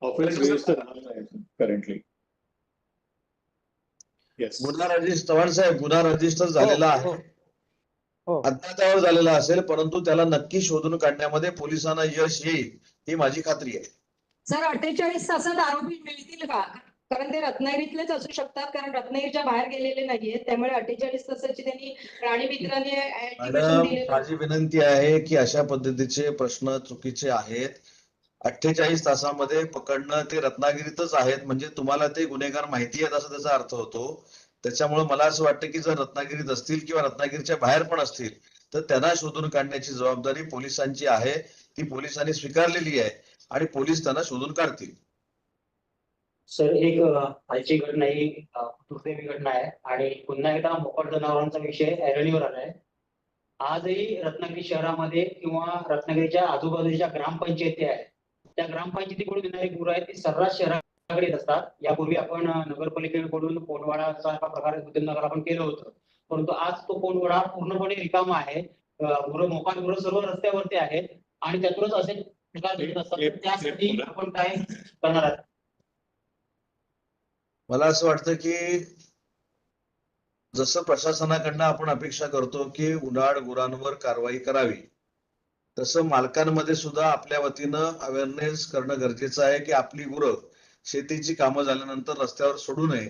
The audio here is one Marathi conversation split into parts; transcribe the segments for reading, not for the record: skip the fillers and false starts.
Offence register currently. येस. गुन्हा रजिस्टर चव्हाण साहेब, गुन्हा रजिस्टर झालेला आहे, अज्ञातावर झालेला असेल, परंतु त्याला नक्की शोधून काढण्यामध्ये पोलिसांना यश येईल ही माझी खात्री आहे. सर 48 तासात आरोपी मिळतील का? कारण ते रत्नागिरीतलेच असू शकतात, कारण रत्नागिरीच्या बाहेर गेलेले नाहीये, त्यामुळे 48 तासाची त्यांनी प्राणीमित्राने मॅडम, माझी विनंती आहे की अशा पद्धतीचे प्रश्न चुकीचे आहेत. 48 तासामध्ये पकडणं, ते रत्नागिरीतच आहेत म्हणजे तुम्हाला ते गुन्हेगार माहिती आहेत असं त्याचा अर्थ होतो. त्याच्यामुळे मला असं वाटतं की जर रत्नागिरीत असतील किंवा रत्नागिरीच्या बाहेर पण असतील तर त्यांना शोधून काढण्याची जबाबदारी पोलिसांची आहे. ती पोलिसांनी स्वीकारलेली आहे आणि पोलीस त्यांना शोधून काढतील. सर, एक आजची घटना ही दुर्दैवी घटना आहे आणि पुन्हा एकदा मोकाट जनावरांचा विषय ऐरणीवर आलाय. आजही रत्नागिरी शहरामध्ये किंवा रत्नागिरीच्या आजूबाजूच्या ग्रामपंचायती आहेत, त्या ग्रामपंचायतीकडून येणारी गुरं आहेत ती सर्रास शहराकडे येत असतात. यापूर्वी आपण नगरपालिकेकडून पोनवाडाचा प्रकार उद्योगनगर आपण केलं होतं, परंतु आज तो पोनवाडा पूर्णपणे रिकामा आहे. गुरं, मोकाट गुरं सर्व रस्त्यावरती आहेत आणि त्यातूनच असे प्रकार घडत असतात. त्यासाठी आपण काय करणार आहात? मला असं वाटतं की जसं प्रशासनाकडनं आपण अपेक्षा करतो की उन्हाळ गुरांवर कारवाई करावी, तसं मालकांमध्ये सुद्धा आपल्या वतीनं अवेअरनेस करणं गरजेचं आहे की आपली गुरं शेतीची कामं झाल्यानंतर रस्त्यावर सोडू नये.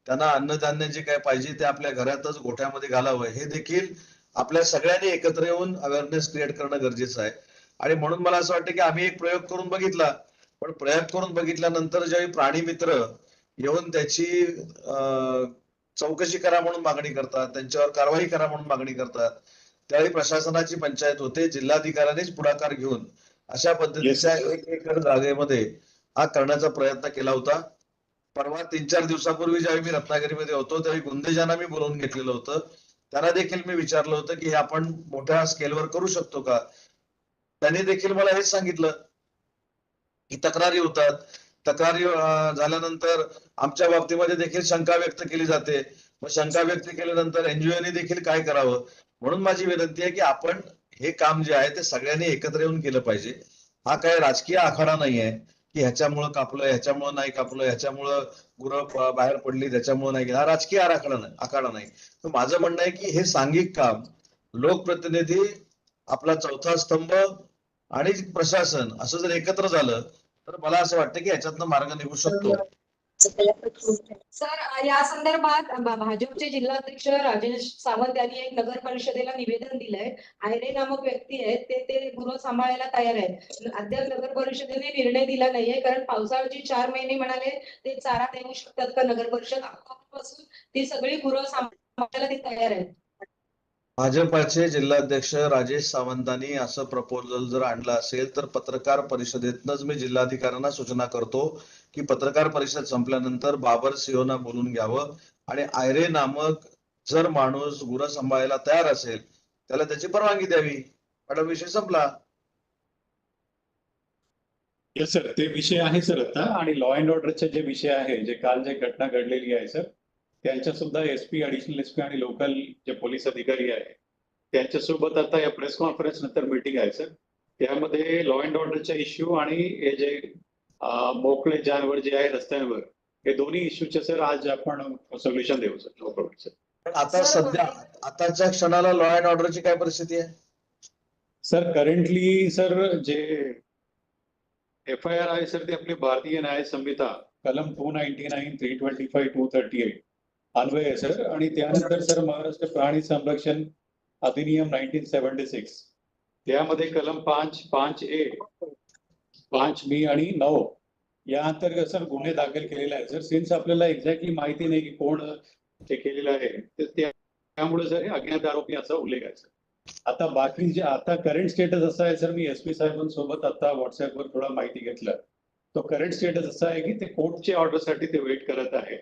त्यांना अन्नधान्य जे काय पाहिजे ते आपल्या घरातच गोठ्यामध्ये घालावं, हे देखील आपल्या सगळ्यांनी एकत्र येऊन अवेअरनेस क्रिएट करणं गरजेचं आहे. आणि म्हणून मला असं वाटतं की आम्ही एक प्रयोग करून बघितला, पण प्रयोग करून बघितल्यानंतर ज्यावेळी प्राणी मित्र येऊन त्याची चौकशी करा म्हणून मागणी करतात, त्यांच्यावर कारवाई करा म्हणून मागणी करतात, त्यावेळी प्रशासनाची पंचायत होते. जिल्हाधिकाऱ्यांनीच पुढाकार घेऊन अशा पद्धतीच्या 1 एकर जागेमध्ये हा करण्याचा प्रयत्न केला होता. परवा 3-4 दिवसापूर्वी ज्यावेळी मी रत्नागिरीमध्ये होतो त्यावेळी गुंदेजांना मी बोलवून घेतलेलं होतं. त्यांना देखील मी विचारलं होतं की हे आपण मोठ्या स्केलवर करू शकतो का. त्यांनी देखील मला हेच सांगितलं की तक्रारी होतात, तक्रारी झाल्यानंतर आमच्या बाबतीमध्ये देखील शंका व्यक्त केली जाते. मग शंका व्यक्त केल्यानंतर एनजीओने देखील काय करावं. म्हणून माझी विनंती आहे की आपण हे काम जे आहे ते सगळ्यांनी एकत्र येऊन केलं पाहिजे. हा काही राजकीय आखाडा नाही आहे की ह्याच्यामुळं कापलं, ह्याच्यामुळं नाही कापलं, ह्याच्यामुळं गुरं बाहेर पडली, त्याच्यामुळं नाही. हा राजकीय आखाडा नाही. तर माझं म्हणणं आहे की हे सांघिक काम, लोकप्रतिनिधी, आपला चौथा स्तंभ आणि प्रशासन असं जर एकत्र झालं तर मला असं वाटतं की याच्यातनं मार्ग निघू शकतो. सर, या संदर्भात भाजपचे जिल्हाध्यक्ष राजेश सावंत यांनी एक नगर परिषदेला निवेदन दिलंय. आयरे नामक व्यक्ती आहेत, ते गुरं सांभाळायला तयार आहेत. अद्याप नगर परिषदेने निर्णय दिला नाहीये, कारण पावसाळ्याची 4 महिने म्हणाले ते चारा देऊ शकतात का नगर परिषद, आतापासून ती सगळी गुरं सांभाळायला ते तयार आहेत. भाजपाचे जिल्हाध्यक्ष राजेश सावंतांनी असं प्रपोजल जर आणलं असेल तर पत्रकार परिषदेतनच मी जिल्हाधिकाऱ्यांना सूचना करतो की पत्रकार परिषद संपल्यानंतर बाबर सिंहना बोलून घ्यावं आणि आयरे नामक जर माणूस गुरं सांभाळायला तयार असेल त्याला त्याची परवानगी द्यावी. मॅडम, विषय संपला. येस सर, ते विषय आहे सर आता. आणि लॉ अँड ऑर्डरचे जे विषय आहे, जे काल जे घटना घडलेली आहे सर, त्यांच्या सुद्धा एसपी, ॲडिशनल एसपी आणि लोकल जे पोलीस अधिकारी आहे त्यांच्यासोबत आता या प्रेस कॉन्फरन्स नंतर मीटिंग आहे सर. त्यामध्ये लॉ अँड ऑर्डरचा इश्यू आणि हे जे मोकळे जानवर जे आहे रस्त्यांवर, हे दोन्ही इश्यूचे सर आज आपण सोल्युशन देऊ सर. No problem sir. पण आता सध्या आताच्या क्षणाला लॉ अँड ऑर्डरची काय परिस्थिती आहे सर? करंटली सर जे FIR आहे सर, ते आपली भारतीय न्याय संहिता कलम 299, 325, 238 अन्वय आहे सर. आणि त्यानंतर सर महाराष्ट्र प्राणी संरक्षण अधिनियम 1976, त्यामध्ये कलम 5, 5A, 5B आणि 9 या अंतर्गत सर गुन्हे दाखल केलेले आहेत सर. सिन्स आपल्याला एक्झॅक्टली माहिती नाही की कोण हे केलेलं आहे, तर त्यामुळे सर हे अज्ञात आरोपी असा उल्लेख आहे सर. आता बाकी जे आता करंट स्टेटस असा आहे सर, मी SP साहेबांसोबत आता व्हॉट्सअपवर थोडा माहिती घेतलं. तो करंट स्टेटस असा आहे की ते कोर्टच्या ऑर्डरसाठी ते वेट करत आहे.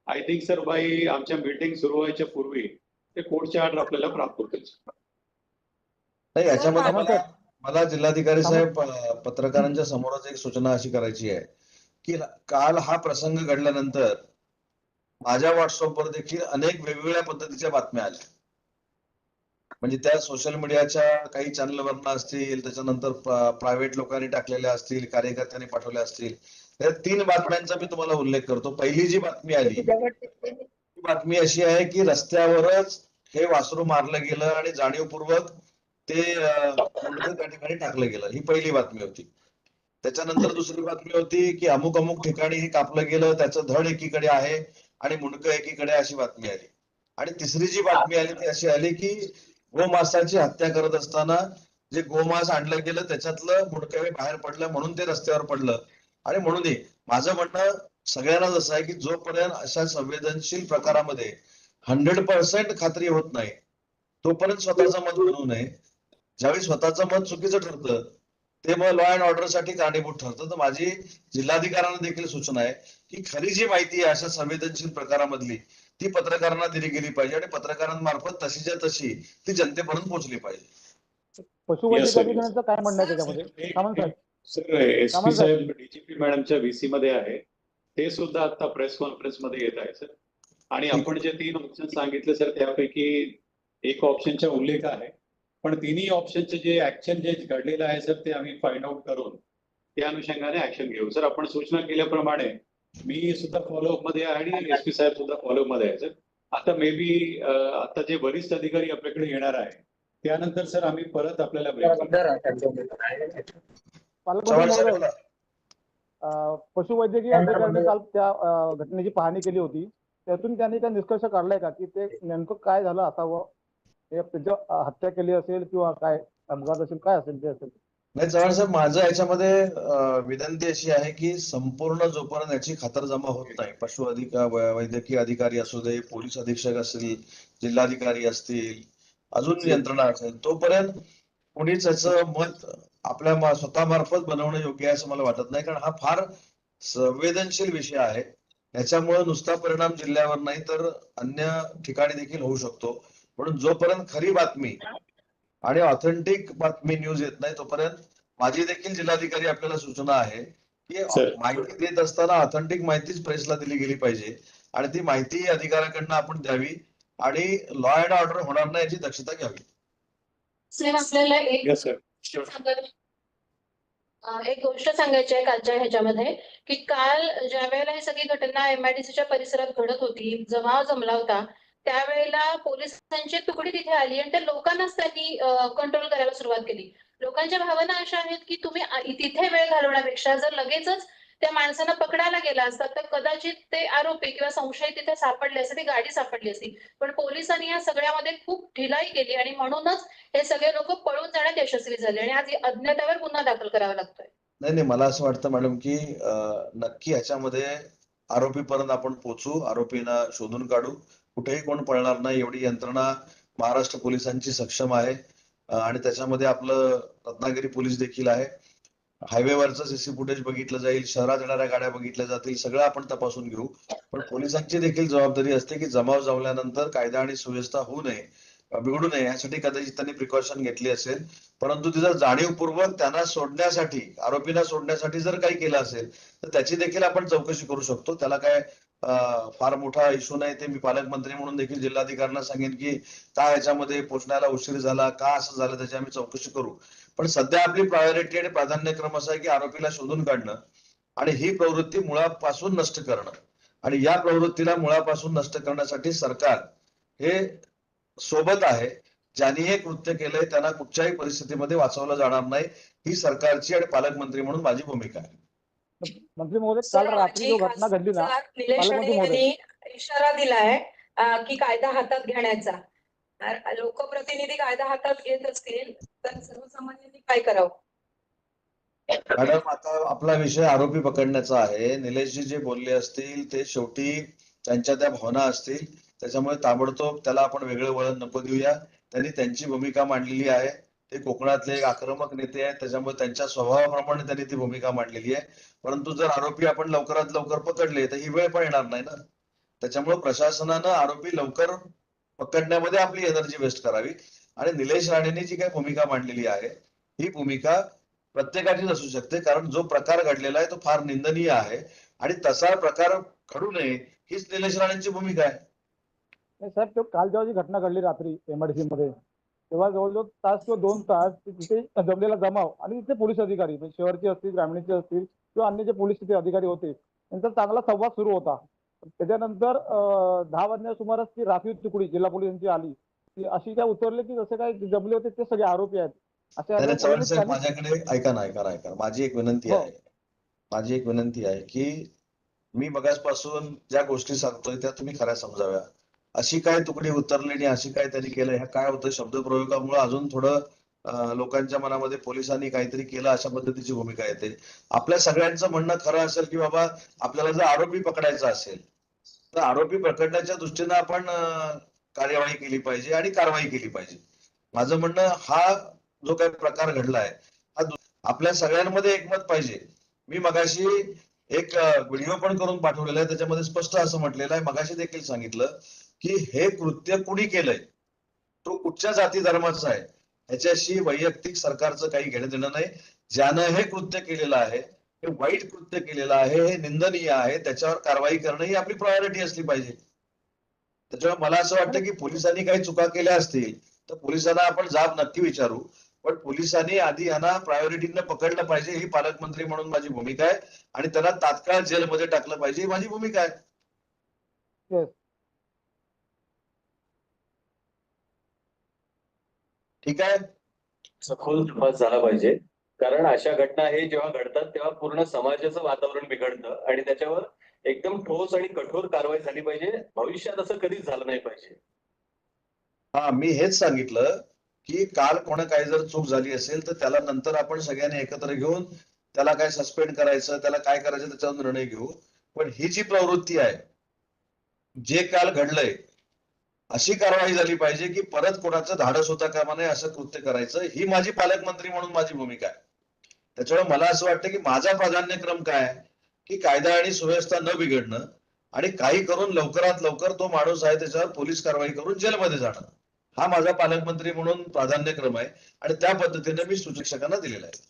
आय थिंक सर बाई आमच्या मीटिंग सुरू व्हायच्या पूर्वी ते कोर्टच्या ऑर्डर आपल्याला प्राप्त होतील. नाही, याच्यामध्ये मला जिल्हाधिकारी साहेब पत्रकारांच्या समोरच एक सूचना अशी करायची आहे की काल हा प्रसंग घडल्यानंतर माझ्या व्हॉट्सअपवर देखील अनेक वेगवेगळ्या पद्धतीच्या बातम्या आल्या म्हणजे त्या सोशल मीडियाच्या काही चॅनलवरनं असतील, त्याच्यानंतर प्रायव्हेट लोकांनी टाकलेल्या असतील, कार्यकर्त्यांनी पाठवल्या असतील. त्या 3 बातम्यांचा मी तुम्हाला उल्लेख करतो. पहिली जी बातमी आली ती बातमी अशी आहे की रस्त्यावरच हे वासरू मारलं गेलं आणि जाणीवपूर्वक ते मुंडकं त्या ठिकाणी टाकलं गेलं. ही पहिली बातमी होती. त्याच्यानंतर दुसरी बातमी होती की अमुक अमुक ठिकाणी हे कापलं गेलं, त्याचं धड एकीकडे आहे आणि मुंडकं एकीकडे, अशी बातमी आली. आणि तिसरी जी बातमी आली ती अशी आली की गोमांसाची हत्या करत असताना जे गोमांस आणलं गेलं त्याच्यातलं मुंडकं हे बाहेर पडलं म्हणून ते रस्त्यावर पडलं. आणि म्हणूनही माझं म्हणणं सगळ्यांनाच असं आहे की जोपर्यंत अशा संवेदनशील प्रकारामध्ये 100% खात्री होत नाही तोपर्यंत स्वतःचं मत बनवू नये. ज्यावेळी स्वतःचं मत चुकीचं ठरतं ते मग लॉ अँड ऑर्डर साठी कारणीभूत ठरतं. तर माझी जिल्हाधिकाऱ्यांना देखील सूचना आहे की खरी जी माहिती आहे अशा संवेदनशील प्रकारामधली ती पत्रकारांना दिली गेली पाहिजे आणि पत्रकारांमार्फत तशीच्या तशी ती जनतेपर्यंत पोहोचली पाहिजे. पशुवैद्यकीय अधिकाऱ्यांचं काय म्हणणं आहे त्याच्यामध्ये? सामंत साहेब. सर एस पी सामंत साहेब. साहेब डीजीपी मॅडमच्या VC मध्ये आहे, ते सुद्धा आता प्रेस कॉन्फरन्स मध्ये येत आहे सर. आणि आपण जे 3 ऑप्शन सांगितले सर त्यापैकी एक ऑप्शनचा उल्लेख आहे, पण तिन्ही ऑप्शनचे जे ऍक्शन जे घडलेलं आहे सर ते आम्ही फाइंड आउट करून त्या अनुषंगाने ऍक्शन घेऊ. सर आपण सूचना केल्याप्रमाणे मी सुद्धा फॉलोअप मध्ये आहे आणि SP साहेब सुद्धा फॉलोअप मध्ये आहे सर. आता मे बी आता जे वरिष्ठ अधिकारी आपल्याकडे येणार आहे त्यानंतर सर आम्ही परत आपल्याला ब्रीफ करू. पालकमंत्री चव्हाण साहेब महोदय, बोला. पशुवैद्यकीय अधिकाऱ्यांनी काल त्या घटनेची पाहणी केली होती. त्यातून त्यांनी काय निष्कर्ष काढलाय का की ते नेमकं काय झालं असावं? त्याच्या हत्या केली असेल किंवा काय अपघात असेल, काय असेल ते असेल? नाही चव्हाण साहेब, माझं याच्यामध्ये विनंती अशी आहे की संपूर्ण जोपर्यंत याची खातरजमा होत नाही, वैद्यकीय अधिकारी असू दे, पोलीस अधीक्षक असतील, जिल्हाधिकारी असतील, अजून यंत्रणा असेल, तोपर्यंत कोणीच याचं मत आपल्या स्वतःमार्फत बनवणं योग्य आहे असं मला वाटत नाही. कारण हा फार संवेदनशील विषय आहे. याच्यामुळे नुसता परिणाम जिल्ह्यावर नाही तर अन्य ठिकाणी देखील होऊ शकतो. म्हणून जोपर्यंत खरी बातमी आणि ऑथेंटिक बातमी न्यूज येत नाही तोपर्यंत माझी देखील जिल्हाधिकारी आपल्याला सूचना आहे की सर. माहिती देत असताना ऑथेंटिक माहितीच प्रेसला दिली गेली पाहिजे आणि ती माहिती अधिकाऱ्याकडनं आपण द्यावी आणि लॉ अँड ऑर्डर होणार नाही याची दक्षता घ्यावी. साहेब आपल्याला येस सर. एक गोष्ट सांगायची आहे कालच्या ह्याच्यामध्ये की काल ज्या वेळेला ही सगळी घटना MIDCच्या परिसरात घडत होती, जमाव जमला होता, त्यावेळेला पोलिसांची तुकडी तिथे आली आणि त्या लोकांनाच त्यांनी कंट्रोल करायला सुरुवात केली. लोकांच्या भावना अशा आहेत की तुम्ही तिथे वेळ घालवण्यापेक्षा जर लगेचच त्या माणसांना पकडायला गेला असतात तर कदाचित ते आरोपी किंवा संशयित तिथे सापडले असते, ती गाडी सापडली असती. पण पोलिसांनी या सगळ्यामध्ये खूप ढिलाई केली आणि म्हणूनच हे सगळे लोक पळून जाण्यात यशस्वी झाले आणि आज अज्ञातावर गुन्हा दाखल करावा लागतोय. नाही, मला असं वाटतं मॅडम की नक्की ह्याच्यामध्ये आरोपीपर्यंत आपण पोहोचू, आरोपींना शोधून काढू. कुठेही कोण पळणार नाही एवढी यंत्रणा महाराष्ट्र पोलिसांची सक्षम आहे. आणि त्याच्यामध्ये आपलं रत्नागिरी पोलीस देखील आहे. हायवेवरचं CC फुटेज बघितलं जाईल, शहरात येणाऱ्या गाड्या बघितल्या जातील, सगळं आपण तपासून घेऊ. पण पोलिसांची देखील जबाबदारी असते की जमाव जमल्यानंतर कायदा आणि सुव्यवस्था होऊ नये, बिघडू नये यासाठी कदाचित त्यांनी प्रिकॉशन घेतली असेल. परंतु तिथं जाणीवपूर्वक त्यांना सोडण्यासाठी, आरोपींना सोडण्यासाठी जर काही केलं असेल तर त्याची देखील आपण चौकशी करू शकतो. त्याला काय फार मोठा इश्यू नाही. ते मी पालकमंत्री म्हणून देखील जिल्हाधिकाऱ्यांना सांगेन की का याच्यामध्ये पोहोचण्याला उशीर झाला, का असं झालं, त्याची आम्ही चौकशी करू. पण सध्या आपली प्रायोरिटी आणि प्राधान्यक्रम असा आहे की आरोपीला शोधून काढणं आणि ही प्रवृत्ती मुळापासून नष्ट करणं. आणि या प्रवृत्तीला मुळापासून नष्ट करण्यासाठी सरकार हे सोबत आहे. ज्यांनी हे कृत्य केलंय त्यांना कुठच्याही परिस्थितीमध्ये वाचवलं जाणार नाही, ही सरकारची आणि पालकमंत्री म्हणून माझी भूमिका आहे. मंत्री महोदय, काल रात्री जो घटना घडली ना, निलेश राणे पालकमंत्री महोदय. यांनी इशारा दिलाय की कायदा हातात घेण्याचा. लोकप्रतिनिधी कायदा हातात घेत असतील तर सर्वसामान्यांनी काय करावं? मॅडम, आता आपला विषय आरोपी पकडण्याचा आहे. निलेशजी जे बोलले असतील ते शेवटी त्यांच्या त्या भावना असतील, त्याच्यामुळे ताबडतोब त्याला आपण वेगळं वळण नको देऊया. त्यांनी त्यांची भूमिका मांडलेली आहे. ते कोकणातले एक आक्रमक नेते आहेत, त्याच्यामुळे त्यांच्या स्वभावाप्रमाणे त्यांनी ती भूमिका मांडलेली आहे. परंतु जर आरोपी आपण लवकरात लवकर पकडले तर ही वेळ पण येणार नाही ना. त्याच्यामुळे प्रशासनानं आरोपी लवकर पकडण्यामध्ये आपली एनर्जी वेस्ट करावी. आणि निलेश राणेंनी जी काही भूमिका मांडलेली आहे ही भूमिका प्रत्येकाचीच असू शकते, कारण जो प्रकार घडलेला आहे तो फार निंदनीय आहे आणि तसा प्रकार घडू नये हीच निलेश राणेंची भूमिका आहे. नाही साहेब, तो काल जेव्हा जी घटना घडली रात्री MIDC मध्ये, तेव्हा जवळजवळ तास किंवा 2 तास तिथे जमलेला जमाव आणि तिथे पोलीस अधिकारी म्हणजे शहरचे असतील, ग्रामीणचे असतील किंवा अन्य जे पोलीस तिथे अधिकारी होते त्यांचा चांगला संवाद सुरू होता. त्याच्यानंतर 10 वाजण्याच्या सुमारास ती राखीव तुकडी जिल्हा पोलिसांची आली. की अशी काय उतरले की जसे काय जमले होते ते सगळे आरोपी आहेत. अशा त्याने चव्हाण पद्धतीने साहेब त्यांनी माझ्याकडे ऐका. माझी एक विनंती हो. आहे. माझी एक विनंती आहे की मी मगासपासून ज्या गोष्टी सांगतोय त्या तुम्ही खऱ्या समजाव्या. अशी काय तुकडी उतरली आणि अशी काय त्यांनी केलं, ह्या काय होतं शब्दप्रयोगामुळे अजून थोडं लोकांच्या मनामध्ये पोलिसांनी काहीतरी केलं अशा पद्धतीची भूमिका येते. आपल्या सगळ्यांचं म्हणणं खरं असेल की बाबा आपल्याला जर आरोपी पकडायचा असेल तर आरोपी पकडण्याच्या दृष्टीनं आपण कार्यवाही केली पाहिजे आणि कारवाई केली पाहिजे. माझं म्हणणं हा जो काही प्रकार घडलाय हा आपल्या सगळ्यांमध्ये एकमत पाहिजे. मी मगाशी एक व्हिडिओ पण करून पाठवलेला आहे, त्याच्यामध्ये स्पष्ट असं म्हटलेलं आहे, मगाशी देखील सांगितलं की हे कृत्य कुणी केलंय, तो कुठच्या जाती धर्माचा आहे ह्याच्याशी वैयक्तिक सरकारचं काही घेणं देणं नाही. ज्यानं हे कृत्य केलेलं आहे, हे वाईट कृत्य केलेलं आहे, हे निंदनीय आहे, त्याच्यावर कारवाई करणं ही आपली प्रायोरिटी असली पाहिजे. त्याच्यामुळे मला असं वाटतं की पोलिसांनी काही चुका केल्या असतील तर पोलिसांना आपण जाब नक्की विचारू, पण पोलिसांनी आधी यांना प्रायोरिटीनं पकडलं पाहिजे ही पालकमंत्री म्हणून माझी भूमिका आहे आणि त्यांना तात्काळ जेलमध्ये टाकलं पाहिजे ही माझी भूमिका आहे. Yes. ठीक आहे. सखोल तपास झाला पाहिजे, कारण अशा घटना हे जेव्हा घडतात तेव्हा पूर्ण समाजाचं वातावरण बिघडतं आणि त्याच्यावर एकदम ठोस आणि कठोर कारवाई झाली पाहिजे. भविष्यात असं कधीच झालं नाही पाहिजे. हा, मी हेच सांगितलं की काल कोणा काही जर चूक झाली असेल तर त्याला नंतर आपण सगळ्यांनी एकत्र घेऊन त्याला काय सस्पेंड करायचं, त्याला काय करायचं त्याच्यावर निर्णय घेऊ. पण ही जी प्रवृत्ती आहे, जे काल घडलंय अशी कारवाई झाली पाहिजे की परत कोणाचं धाडस होता कामा नये असं कृत्य करायचं, ही माझी पालकमंत्री म्हणून माझी भूमिका आहे. त्याच्यामुळे मला असं वाटतं की माझा प्राधान्यक्रम काय आहे की कायदा आणि सुव्यवस्था न बिघडणं आणि काही करून लवकरात लवकर तो माणूस आहे त्याच्यावर पोलीस कारवाई करून जेलमध्ये जाणं, हा माझा पालकमंत्री म्हणून प्राधान्यक्रम आहे आणि त्या पद्धतीने मी सूचकांना दिलेला आहे.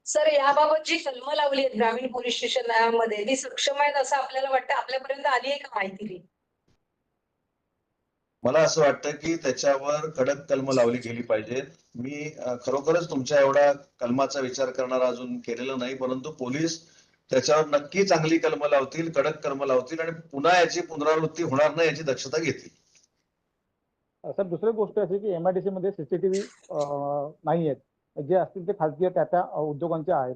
सर, याबाबत जी कलमं लावली आहेत ग्रामीण पोलीस स्टेशनमध्ये ती सक्षम आहेत असं आपल्याला वाटतं? आपल्यापर्यंत आली आहे का माहिती ती? मला असं वाटतं की त्याच्यावर कडक कलम लावली गेली पाहिजेत. मी खरोखरच तुमच्या एवढा कलमाचा विचार करणारा अजून केलेला नाही, परंतु पोलीस त्याच्यावर नक्की चांगली कलम लावतील, कडक कलम लावतील आणि पुन्हा याची पुनरावृत्ती होणार नाही याची दक्षता घेतील. सर, दुसरी गोष्ट अशी की MIDC मध्ये CCTV नाही आहेत. जे असतील ते खासगी त्या उद्योगांचे आहेत.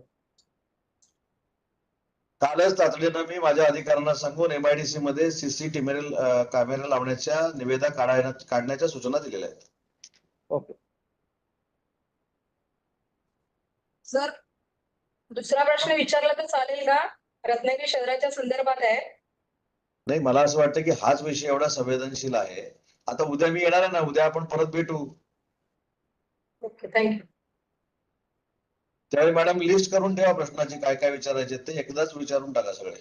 कालच तातडीनं मी माझ्या अधिकाऱ्यांना सांगून MIDC मध्ये CCTV कॅमेरा लावण्याच्या निविदा काढण्याच्या सूचना दिलेल्या आहेत. ओके. सर, दुसरा प्रश्न विचारला तर चालेल का? रत्नागिरी शहराच्या संदर्भात आहे. नाही, मला असं वाटतं की हाच विषय एवढा संवेदनशील आहे. आता उद्या मी येणार आहे ना, उद्या आपण परत भेटू. Okay, thank you. त्यावेळी मॅडम लिस्ट करून ठेवा प्रश्नाची, काय काय विचारायचे ते एकदाच विचारून टाका सगळे.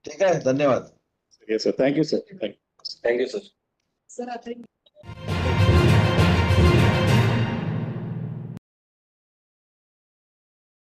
ठीक आहे, धन्यवाद. Yes, sir. Thank you, sir. Thank you. Thank you sir. Sir, आता